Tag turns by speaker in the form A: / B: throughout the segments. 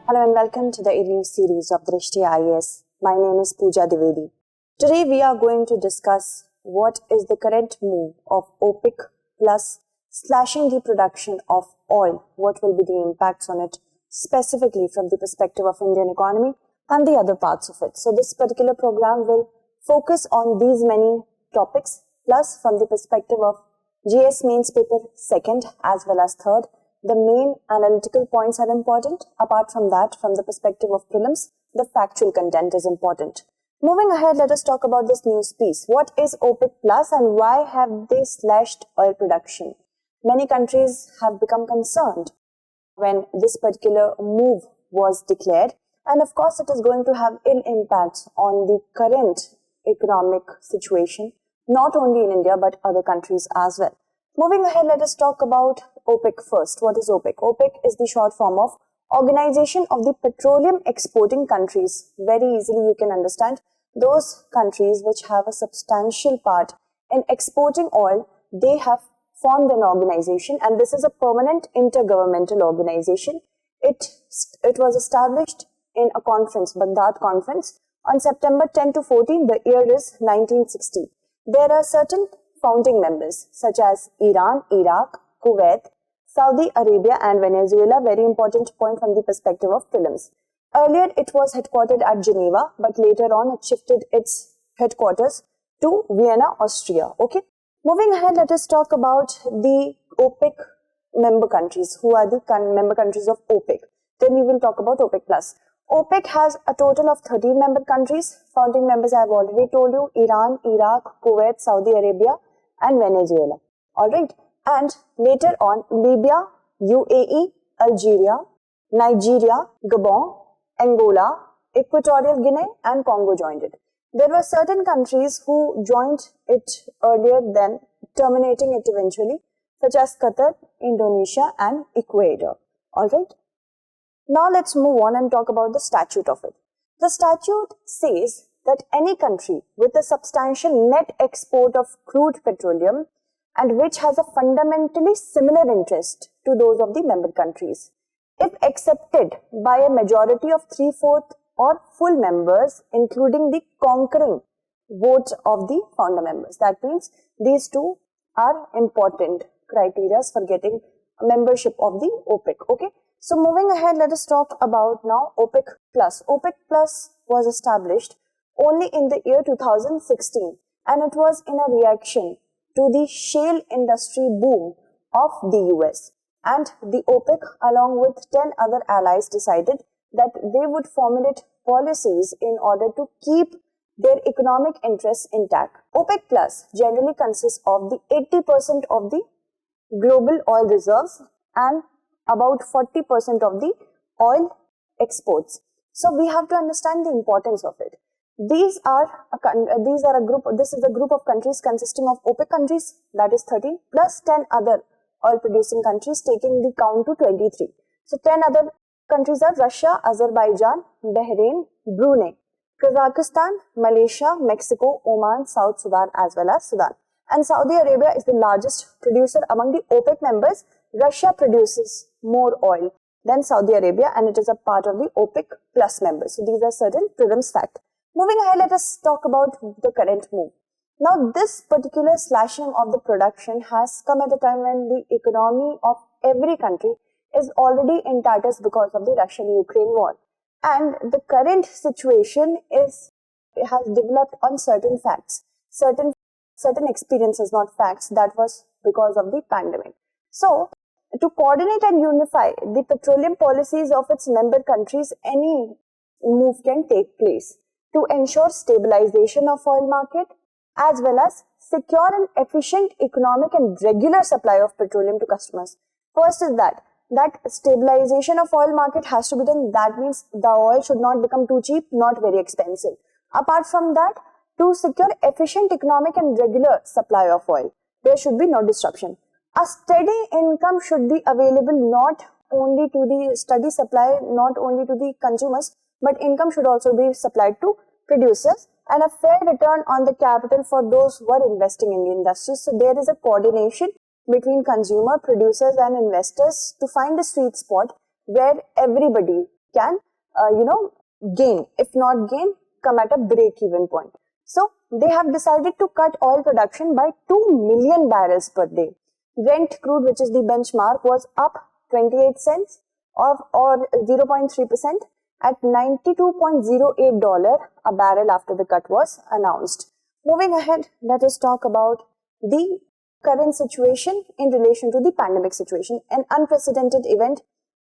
A: Hello and welcome to the evening series of Drishti IAS. My name is Pooja Dwivedi. Today we are going to discuss what is the current move of OPEC Plus slashing the production of oil, what will be the impacts on it specifically from the perspective of Indian economy and the other parts of it. So this particular program will focus on these many topics, plus from the perspective of GS mains paper second as well as third. The main analytical points are important. Apart from that, from the perspective of prelims, the factual content is important. Moving ahead, let us talk about this news piece. What is OPEC Plus and why have they slashed oil production? Many countries have become concerned when this particular move was declared, and of course it is going to have ill impacts on the current economic situation, not only in India but other countries as well. Moving ahead, let us talk about OPEC first. What is OPEC? OPEC is the short form of Organization of the Petroleum Exporting Countries. Very easily you can understand. Those countries which have a substantial part in exporting oil, they have formed an organization, and this is a permanent intergovernmental organization. It was established in a conference, Baghdad Conference, on September 10 to 14. The year is 1960. There are certain founding members such as Iran, Iraq, Kuwait, Saudi Arabia and Venezuela. Very important point from the perspective of prelims. Earlier it was headquartered at Geneva, but later on it shifted its headquarters to Vienna, Austria. Okay. Moving ahead, let us talk about the OPEC member countries. Who are the member countries of OPEC? Then we will talk about OPEC Plus. OPEC has a total of 13 member countries. Founding members I have already told you: Iran, Iraq, Kuwait, Saudi Arabia and Venezuela. Alright. And later on, Libya, UAE, Algeria, Nigeria, Gabon, Angola, Equatorial Guinea and Congo joined it. There were certain countries who joined it earlier than terminating it eventually, such as Qatar, Indonesia and Ecuador. Alright. Now let's move on and talk about the statute of it. The statute says that any country with a substantial net export of crude petroleum and which has a fundamentally similar interest to those of the member countries, if accepted by a majority of 3/4 or full members, including the concurring vote of the founder members. That means these two are important criteria for getting membership of the OPEC. Okay. So moving ahead, let us talk about now OPEC Plus. OPEC Plus was established only in the year 2016, and it was in a reaction to the shale industry boom of the US. And the OPEC, along with 10 other allies, decided that they would formulate policies in order to keep their economic interests intact. OPEC Plus generally consists of the 80% of the global oil reserves and about 40% of the oil exports. So we have to understand the importance of it. This is a group of countries consisting of OPEC countries, that is 13, plus 10 other oil producing countries, taking the count to 23. So 10 other countries are Russia, Azerbaijan, Bahrain, Brunei, Kazakhstan, Malaysia, Mexico, Oman, South Sudan as well as Sudan. And Saudi Arabia is the largest producer among the OPEC members. Russia produces more oil than Saudi Arabia, and it is a part of the OPEC Plus members. So these are certain prelims facts. Moving ahead, let us talk about the current move. Now, this particular slashing of the production has come at a time when the economy of every country is already in tatters because of the Russian-Ukraine war. And the current situation has developed on certain facts, certain experiences, not facts. That was because of the pandemic. So, to coordinate and unify the petroleum policies of its member countries, any move can take place to ensure stabilization of oil market as well as secure and efficient economic and regular supply of petroleum to customers. First is that stabilization of oil market has to be done. That means the oil should not become too cheap, not very expensive. Apart from that, to secure efficient economic and regular supply of oil, there should be no disruption. A steady income should be available not only to the steady supply, not only to the consumers, but income should also be supplied to producers, and a fair return on the capital for those who are investing in the industry. So there is a coordination between consumer, producers and investors to find a sweet spot where everybody can, gain. If not gain, come at a break-even point. So they have decided to cut oil production by 2 million barrels per day. Brent crude, which is the benchmark, was up 28 cents or 0.3% at $92.08 a barrel after the cut was announced. Moving ahead, let us talk about the current situation in relation to the pandemic situation. An unprecedented event,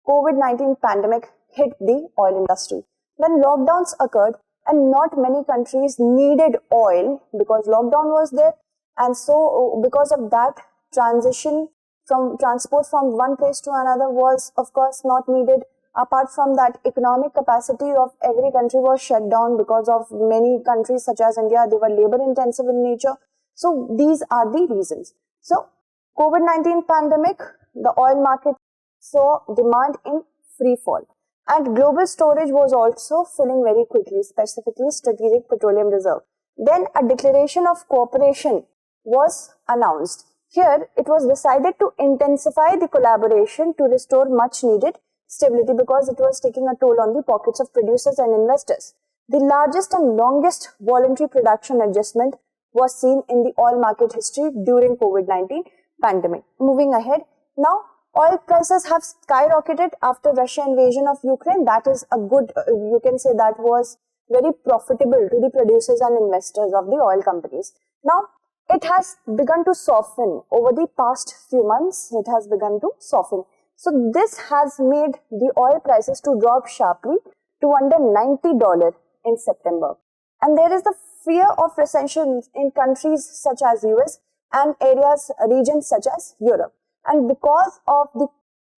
A: COVID-19 pandemic, hit the oil industry. When lockdowns occurred and not many countries needed oil because lockdown was there, and so because of that, transition from transport from one place to another was of course not needed. Apart from that, economic capacity of every country was shut down because of many countries such as India, they were labor intensive in nature. So these are the reasons. So COVID-19 pandemic, the oil market saw demand in free fall, and global storage was also filling very quickly, specifically strategic petroleum reserve. Then a declaration of cooperation was announced. Here it was decided to intensify the collaboration to restore much needed stability because it was taking a toll on the pockets of producers and investors. The largest and longest voluntary production adjustment was seen in the oil market history during COVID-19 pandemic. Moving ahead, now oil prices have skyrocketed after Russia invasion of Ukraine. That is a good, you can say that was very profitable to the producers and investors of the oil companies. Now, it has begun to soften over the past few months. It has begun to soften. So this has made the oil prices to drop sharply to under $90 in September. And there is the fear of recession in countries such as US and regions such as Europe. And because of the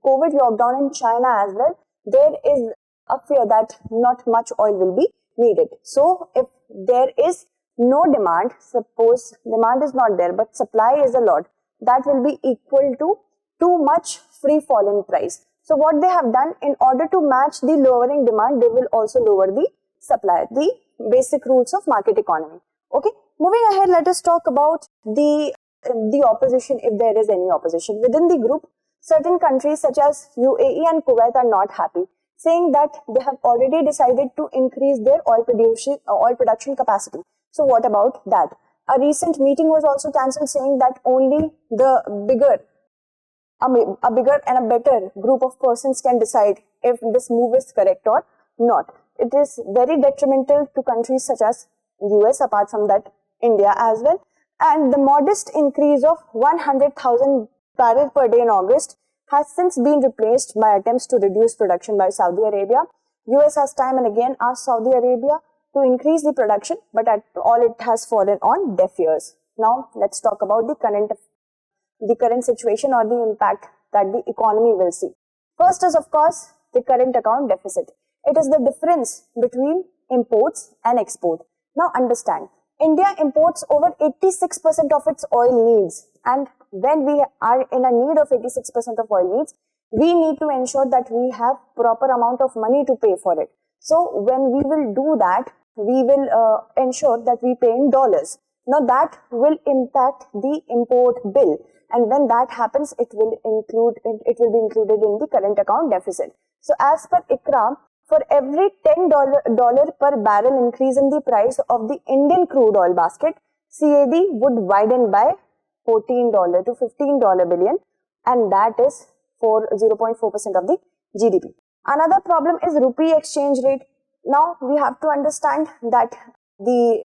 A: COVID lockdown in China as well, there is a fear that not much oil will be needed. So if there is no demand, suppose demand is not there but supply is a lot, that will be equal to too much free fall in price. So what they have done, in order to match the lowering demand, they will also lower the supply, the basic rules of market economy. Okay, moving ahead, let us talk about the opposition, if there is any opposition. Within the group, certain countries such as UAE and Kuwait are not happy, saying that they have already decided to increase their oil production capacity. So what about that? A recent meeting was also cancelled, saying that only a bigger and a better group of persons can decide if this move is correct or not. It is very detrimental to countries such as US, apart from that India as well. And the modest increase of 100,000 barrels per day in August has since been replaced by attempts to reduce production by Saudi Arabia. US has time and again asked Saudi Arabia to increase the production, but at all it has fallen on deaf ears. Now let's talk about the current situation or the impact that the economy will see. First is of course the current account deficit. It is the difference between imports and export. Now understand, India imports over 86% of its oil needs, and when we are in a need of 86% of oil needs, we need to ensure that we have proper amount of money to pay for it. So when we will do that, we will ensure that we pay in dollars. Now that will impact the import bill, and when that happens, it will be included in the current account deficit. So as per ICRA, for every $10 per barrel increase in the price of the Indian crude oil basket, CAD would widen by $14 to $15 billion, and that is for 0.4% of the GDP. Another problem is rupee exchange rate. Now we have to understand that the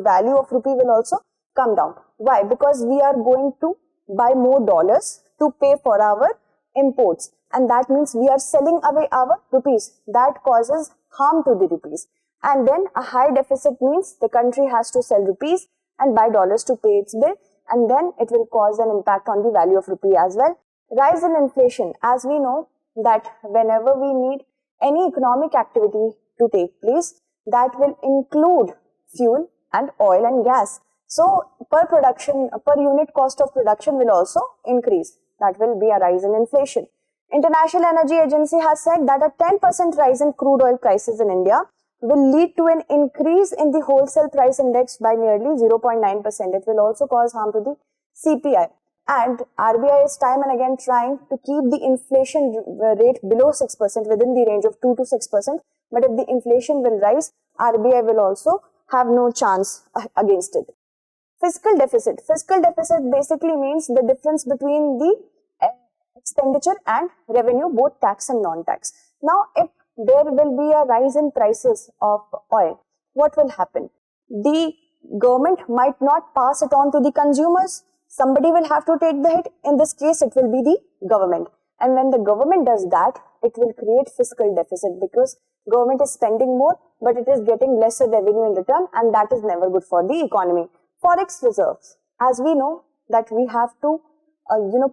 A: value of rupee will also come down. Why? Because we are going to buy more dollars to pay for our imports, and that means we are selling away our rupees. That causes harm to the rupees. And then a high deficit means the country has to sell rupees and buy dollars to pay its bill, and then it will cause an impact on the value of rupee as well. Rise in inflation. As we know that whenever we need any economic activity to take place, that will include fuel and oil and gas. So per unit cost of production will also increase. That will be a rise in inflation. International Energy Agency has said that a 10% rise in crude oil prices in India will lead to an increase in the wholesale price index by nearly 0.9%. It will also cause harm to the CPI. and RBI is time and again trying to keep the inflation rate below 6% within the range of 2 to 6%. But if the inflation will rise, RBI will also have no chance against it. Fiscal deficit. Fiscal deficit basically means the difference between the expenditure and revenue, both tax and non-tax. Now, if there will be a rise in prices of oil, what will happen? The government might not pass it on to the consumers. Somebody will have to take the hit. In this case, it will be the government. And when the government does that, it will create fiscal deficit because government is spending more, but it is getting lesser revenue in return, and that is never good for the economy. Forex reserves. As we know that we have to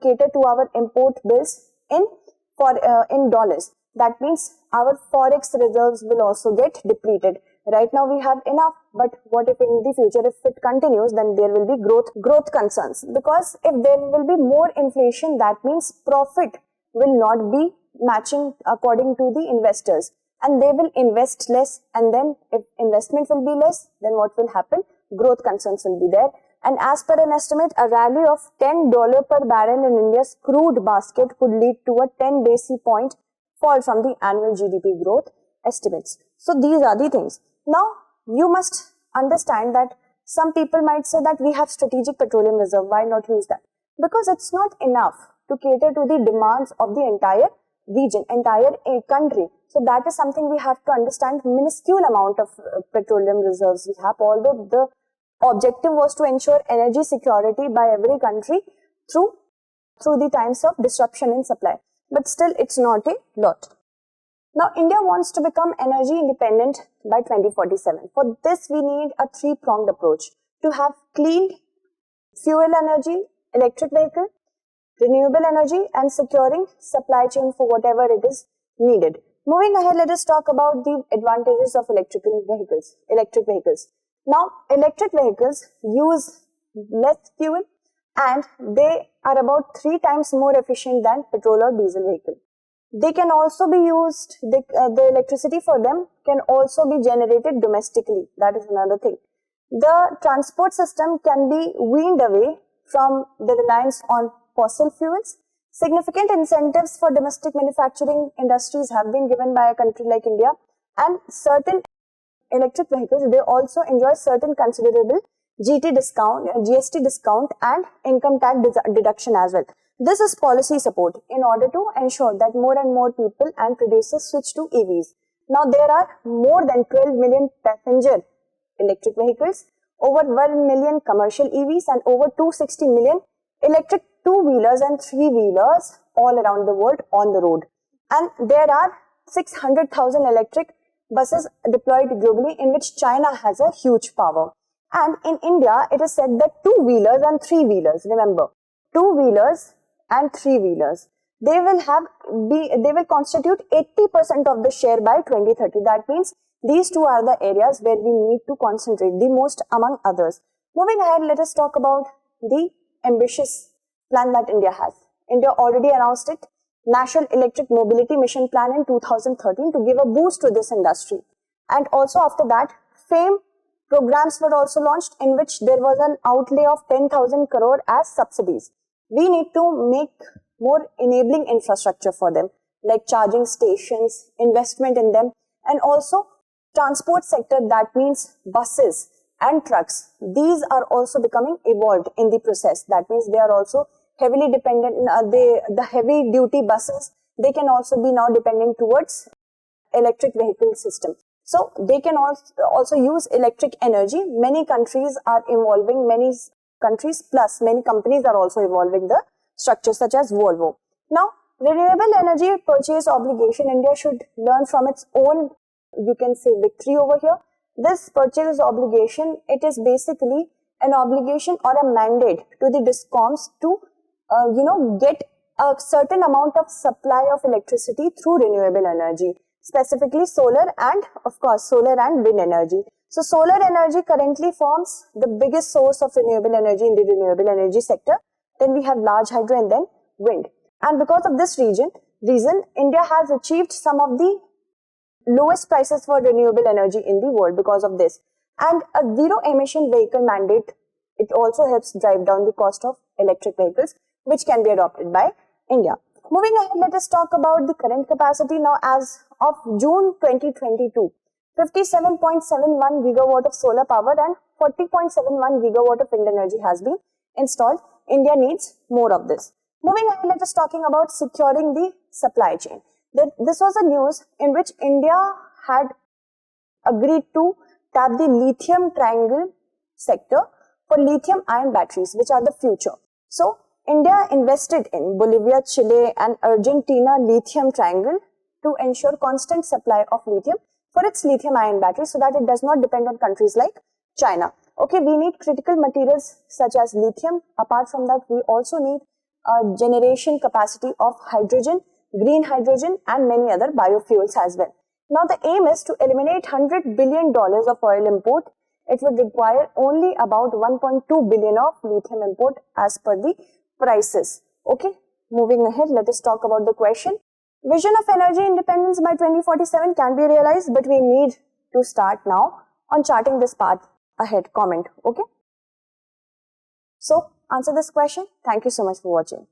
A: cater to our import bills in dollars. That means our forex reserves will also get depleted. Right now we have enough, but what if in the future, if it continues, then there will be growth concerns, because if there will be more inflation, that means profit will not be matching according to the investors, and they will invest less, and then if investment will be less, then what will happen? Growth concerns will be there. And as per an estimate, a rally of $10 per barrel in India's crude basket could lead to a 10 basis point fall from the annual GDP growth estimates. So these are the things. Now, you must understand that some people might say that we have strategic petroleum reserve. Why not use that? Because it's not enough to cater to the demands of the entire region, entire country. So that is something we have to understand. Minuscule amount of petroleum reserves we have, although the objective was to ensure energy security by every country through the times of disruption in supply. But still, it's not a lot. Now, India wants to become energy independent by 2047. For this, we need a three-pronged approach to have clean fuel energy, electric vehicle, renewable energy, and securing supply chain for whatever it is needed. Moving ahead, let us talk about the advantages of electric vehicles. Now, electric vehicles use less fuel and they are about 3 times more efficient than petrol or diesel vehicle. They can also be used, the electricity for them can also be generated domestically. That is another thing. The transport system can be weaned away from the reliance on fossil fuels. Significant incentives for domestic manufacturing industries have been given by a country like India, and certain electric vehicles, they also enjoy certain considerable GST discount and income tax deduction as well. This is policy support in order to ensure that more and more people and producers switch to EVs. Now, there are more than 12 million passenger electric vehicles, over 1 million commercial EVs, and over 260 million electric two-wheelers and three-wheelers all around the world on the road. And there are 600,000 electric buses deployed globally, in which China has a huge power. And in India, it is said that two-wheelers and three-wheelers, remember, two-wheelers and three-wheelers, they will constitute 80% of the share by 2030. That means these two are the areas where we need to concentrate the most among others. Moving ahead, let us talk about the ambitious plan that India has. India already announced it, National Electric Mobility Mission Plan in 2013, to give a boost to this industry. And also after that, FAME programs were also launched, in which there was an outlay of 10,000 crore as subsidies. We need to make more enabling infrastructure for them, like charging stations, investment in them, and also transport sector, that means buses and trucks. These are also becoming evolved in the process. That means they are also heavily dependent, the heavy duty buses, they can also be now dependent towards electric vehicle system. So they can also use electric energy. Many countries are evolving, many countries plus many companies are also evolving the structure, such as Volvo. Now, renewable energy purchase obligation, India should learn from its own, you can say, victory over here. This purchase obligation, it is basically an obligation or a mandate to the DISCOMs to get a certain amount of supply of electricity through renewable energy, specifically solar and of course solar and wind energy. So solar energy currently forms the biggest source of renewable energy in the renewable energy sector. Then we have large hydro and then wind. And because of this reason, India has achieved some of the lowest prices for renewable energy in the world because of this. And a zero emission vehicle mandate, it also helps drive down the cost of electric vehicles, which can be adopted by India. Moving ahead, let us talk about the current capacity. Now, as of June 2022, 57.71 gigawatt of solar power and 40.71 gigawatt of wind energy has been installed. India needs more of this. Moving ahead, let us talking about securing the supply chain. This was a news in which India had agreed to tap the lithium triangle sector for lithium-ion batteries, which are the future. So, India invested in Bolivia, Chile and Argentina lithium triangle to ensure constant supply of lithium for its lithium-ion batteries so that it does not depend on countries like China. Okay, we need critical materials such as lithium. Apart from that, we also need a generation capacity of hydrogen, green hydrogen and many other biofuels as well. Now, the aim is to eliminate $100 billion of oil import. It would require only about 1.2 billion of lithium import as per the prices. Okay, moving ahead, let us talk about the question. Vision of energy independence by 2047 can be realized, but we need to start now on charting this path ahead. Comment. Okay. So, answer this question. Thank you so much for watching.